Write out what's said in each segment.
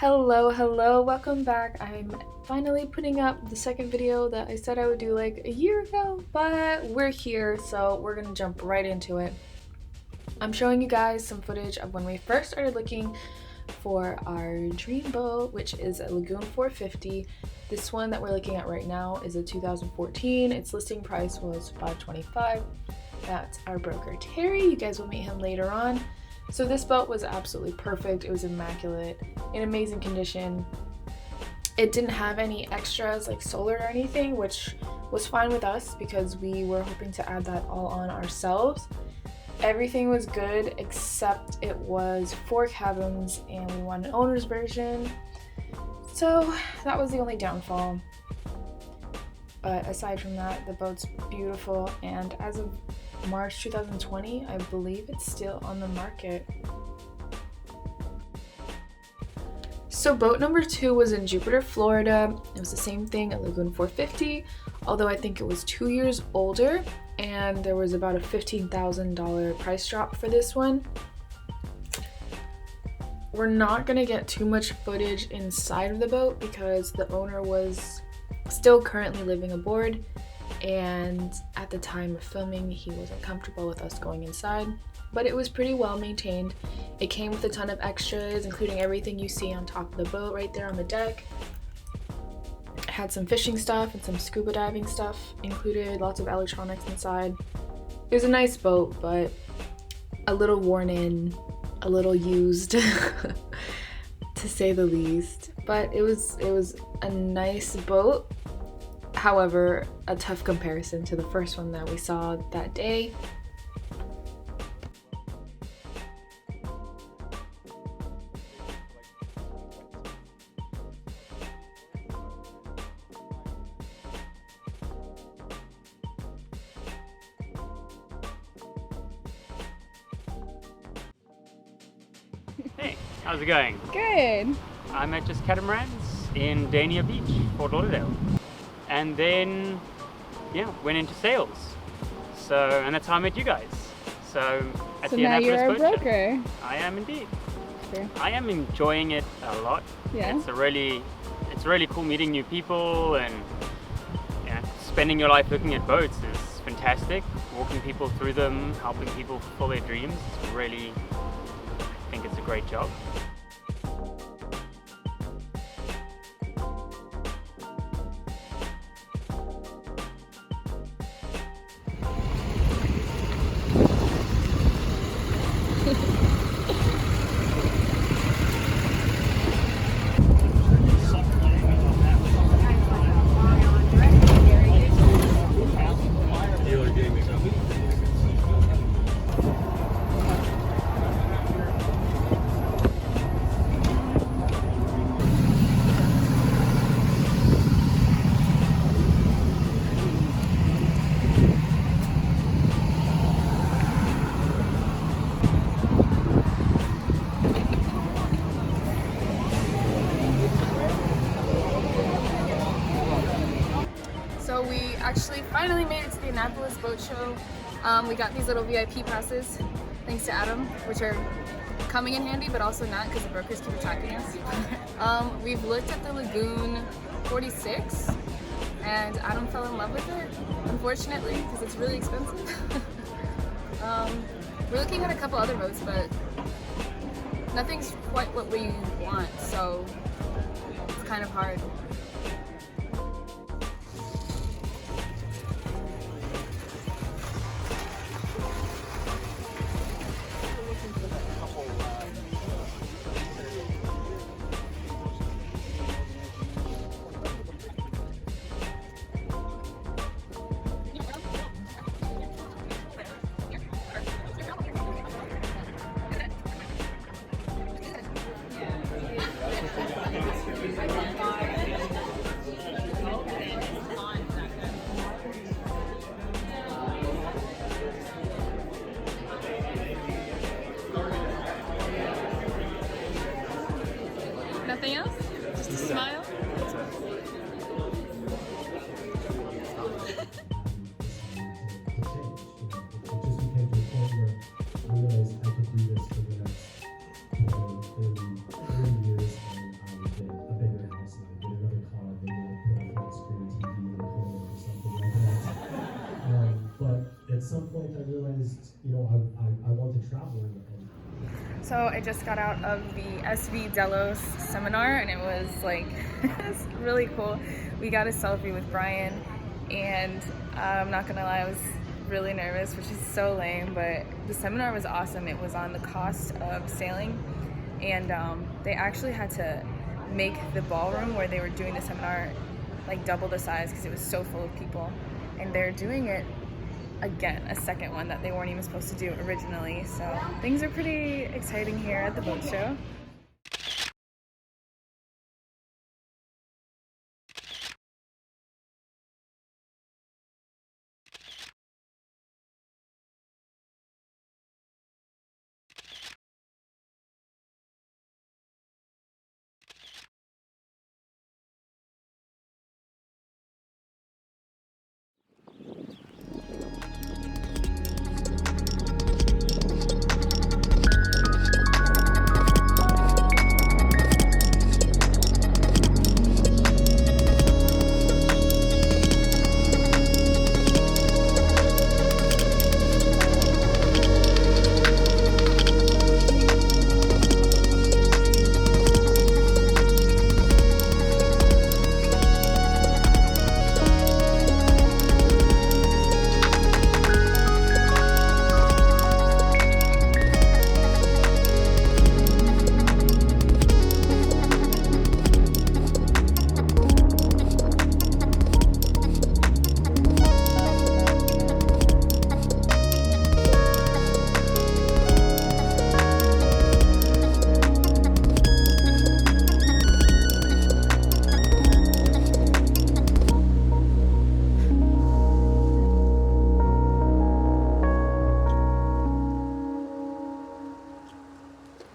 Hello, welcome back. I'm finally putting up the second video that I said I would do like a year ago, but we're here, so we're gonna jump right into it. I'm showing you guys some footage of when we first started looking for our dream boat, which is a Lagoon 450. This one that we're looking at right now is a 2014. Its listing price was $525. That's our broker Terry. You guys will meet him later on. So this boat was absolutely perfect. It was immaculate, in amazing condition. It didn't have any extras like solar or anything, which was fine with us because we were hoping to add that all on ourselves. Everything was good except it was 4 cabins and we wanted an owner's version. So that was the only downfall. But aside from that, the boat's beautiful, and as of March 2020, I believe it's still on the market. So boat number 2 was in Jupiter, Florida. It was the same thing, a Lagoon 450, although I think it was 2 years older, and there was about a $15,000 price drop for this one. We're not gonna get too much footage inside of the boat because the owner was still currently living aboard, and at the time of filming he wasn't comfortable with us going inside, but it was pretty well maintained. It came with a ton of extras, including everything you see on top of the boat right there on the deck. It had some fishing stuff and some scuba diving stuff included, lots of electronics inside. It was a nice boat, but a little worn in, a little used to say the least, but it was a nice boat. However, a tough comparison to the first one that we saw that day. Hey, how's it going? Good. I met just catamarans in Dania Beach, Fort Lauderdale. And then, went into sales. So, and that's how I met you guys. So, at So the now Annapolis you're a boat show. broker. I am indeed. Sure. I am enjoying it a lot. Yeah. It's really cool meeting new people, and spending your life looking at boats is fantastic. Walking people through them, helping people fulfill their dreams. I think it's a great job. So we actually finally made it to the Annapolis boat show. We got these little VIP passes, thanks to Adam, which are coming in handy, but also not because the brokers keep attracting us. We've looked at the Lagoon 46, and Adam fell in love with it, unfortunately, because it's really expensive. We're looking at a couple other boats, but nothing's quite what we want, so it's kind of hard. So I just got out of the SV Delos seminar and it was like it was really cool. We got a selfie with Brian and I'm not gonna lie, I was really nervous, which is so lame, but the seminar was awesome. It was on the cost of sailing and they actually had to make the ballroom where they were doing the seminar like double the size because it was so full of people, and they're doing it again, a second one that they weren't even supposed to do originally. So things are pretty exciting here at the boat show.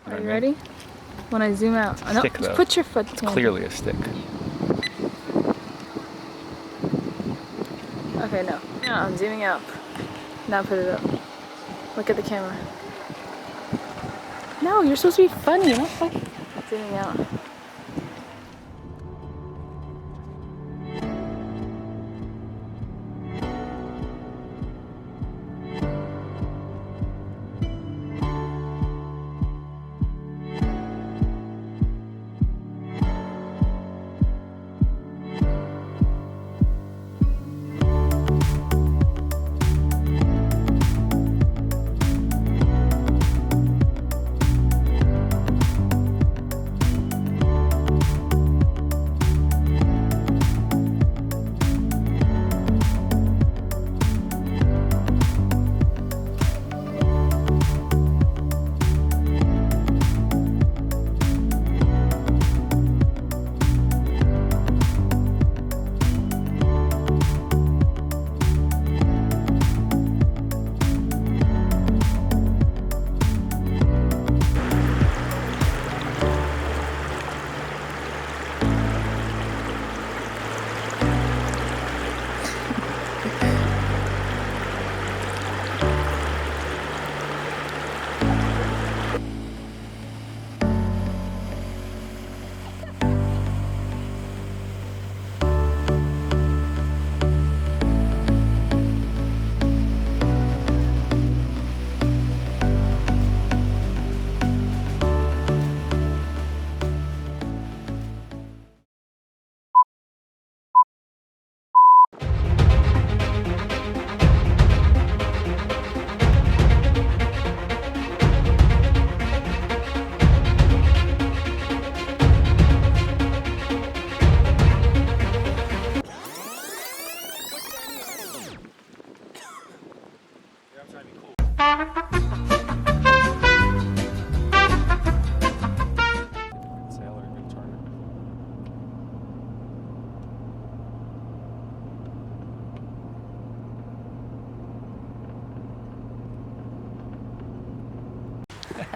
Are you ready? When I zoom out, no, Stick, though. put your foot It's down. clearly a stick. Okay, no. No, I'm zooming out. Now put it up. Look at the camera. No, you're supposed to be funny, not funny. Zooming out.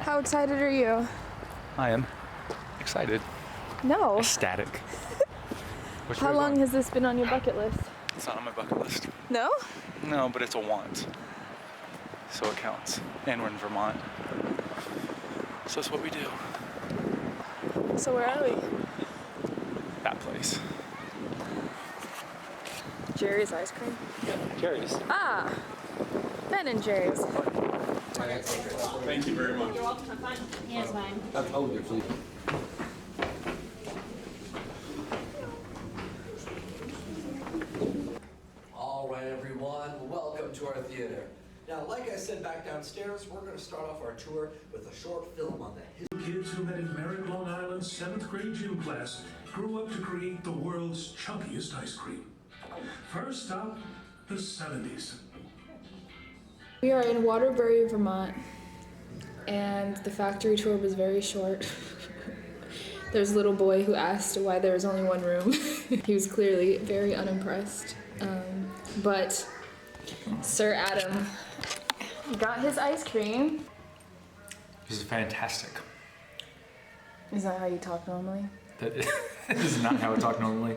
How excited are you? I am excited. No. Ecstatic. How long has this been on your bucket list? It's not on my bucket list. No? No, but it's a want. So it counts. And we're in Vermont. So that's what we do. So where are we? That place. Jerry's ice cream. Jerry's. Ah! Ben and Jerry's. Thank you very much. You're welcome. I'm fine. Yeah, it's fine. Oh, you're sleeping. All right, everyone, welcome to our theater. Now, like I said back downstairs, we're going to start off our tour with a short film on the history. Kids who met in Merritt, Long Island's 7th grade gym class grew up to create the world's chunkiest ice cream. First up, the 70s. We are in Waterbury, Vermont, and the factory tour was very short. There's a little boy who asked why there was only one room. He was clearly very unimpressed. But Sir Adam got his ice cream. This is fantastic. Is that how you talk normally? This is not how I talk normally.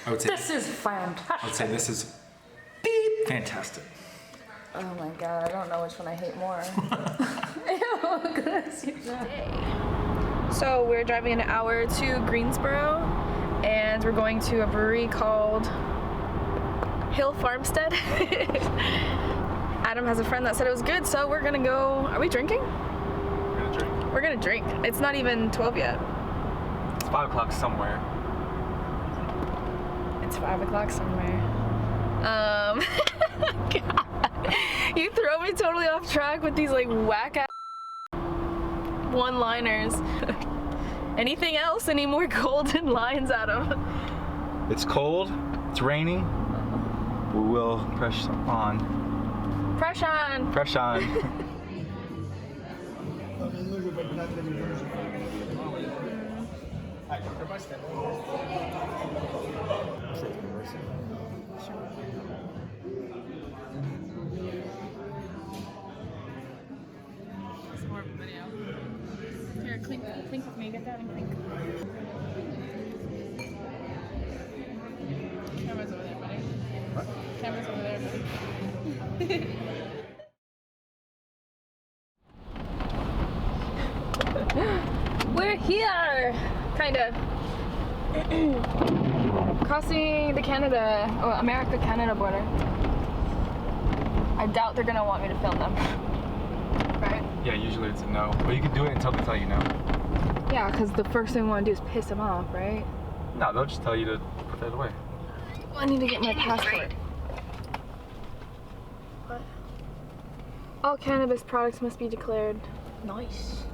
I would say This is fantastic. I would say this is beep fantastic. Oh my god, I don't know which one I hate more. So we're driving an hour to Greensboro, and we're going to a brewery called Hill Farmstead. Adam has a friend that said it was good, so we're gonna go. Are we drinking? We're gonna drink. We're gonna drink. It's not even 12 yet. It's 5 o'clock somewhere. It's 5 o'clock somewhere. God. You throw me totally off track with these like whack ass one-liners. Anything else? Any more golden lines, Adam? It's cold. It's raining. We will press on. Press on. Press on. Some more video. Here, clink with me. Get down and clink. Camera's over there, buddy. What? Camera's over there, buddy. We're here! Kinda. Crossing the America-Canada border. I doubt they're gonna want me to film them. Right? Yeah, usually it's a no. But you can do it until they tell you no. Yeah, because the first thing we want to do is piss them off, right? No, they'll just tell you to put that away. Well, I need to get my passport. What? All cannabis products must be declared. Nice.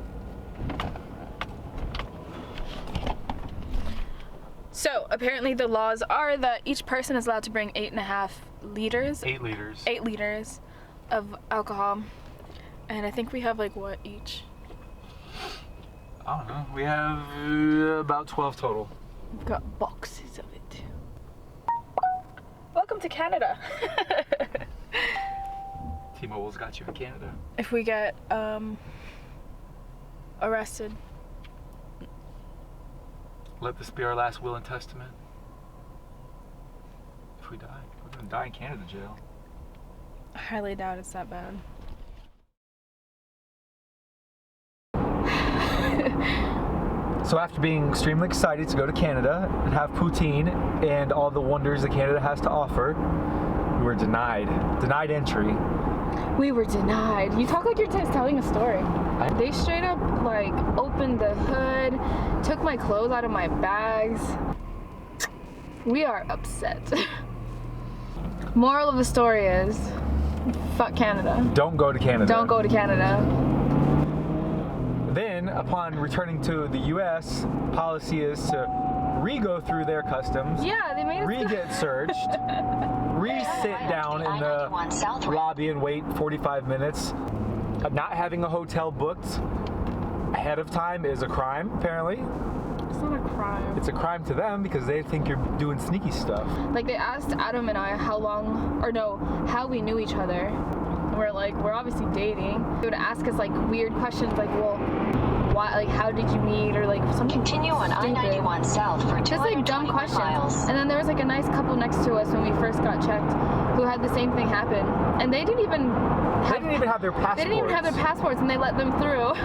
So, apparently the laws are that each person is allowed to bring 8.5 liters. 8 liters. 8 liters of alcohol. And I think we have like what each? I don't know. We have about 12 total. We've got boxes of it. Welcome to Canada. T-Mobile's got you in Canada. If we get arrested. Let this be our last will and testament. If we die, we're gonna die in Canada jail. I highly doubt it's that bad. So after being extremely excited to go to Canada and have poutine and all the wonders that Canada has to offer, we were denied entry. We were denied. You talk like you're telling a story. They straight up like opened the hood, took my clothes out of my bags. We are upset. Moral of the story is, fuck Canada. Don't go to Canada. Don't go to Canada. Then, upon returning to the U.S., policy is to re-go through their customs, Yeah, they made us re-get searched, re-sit down in the lobby and wait 45 minutes. Not having a hotel booked ahead of time is a crime, apparently. It's not a crime. It's a crime to them because they think you're doing sneaky stuff. Like they asked Adam and I how we knew each other. We're like, we're obviously dating. They would ask us like weird questions like, well, why, like how did you meet, or like something Continue on I-91 south for 221 just like dumb questions. miles. And then there was like a nice couple next to us when we first got checked who had the same thing happen. And they didn't even have their passports. They didn't even have their passports, and they let them through.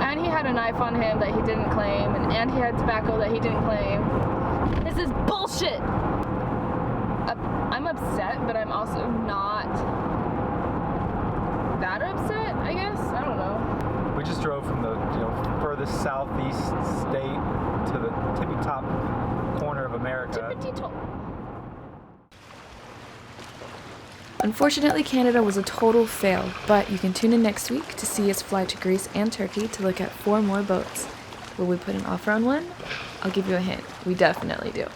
And he had a knife on him that he didn't claim, and he had tobacco that he didn't claim. This is bullshit! I'm upset, but I'm also not that upset, I guess. I don't know. We just drove from the furthest southeast state to the tippy top corner of America. Unfortunately, Canada was a total fail, but you can tune in next week to see us fly to Greece and Turkey to look at 4 more boats. Will we put an offer on one? I'll give you a hint. We definitely do.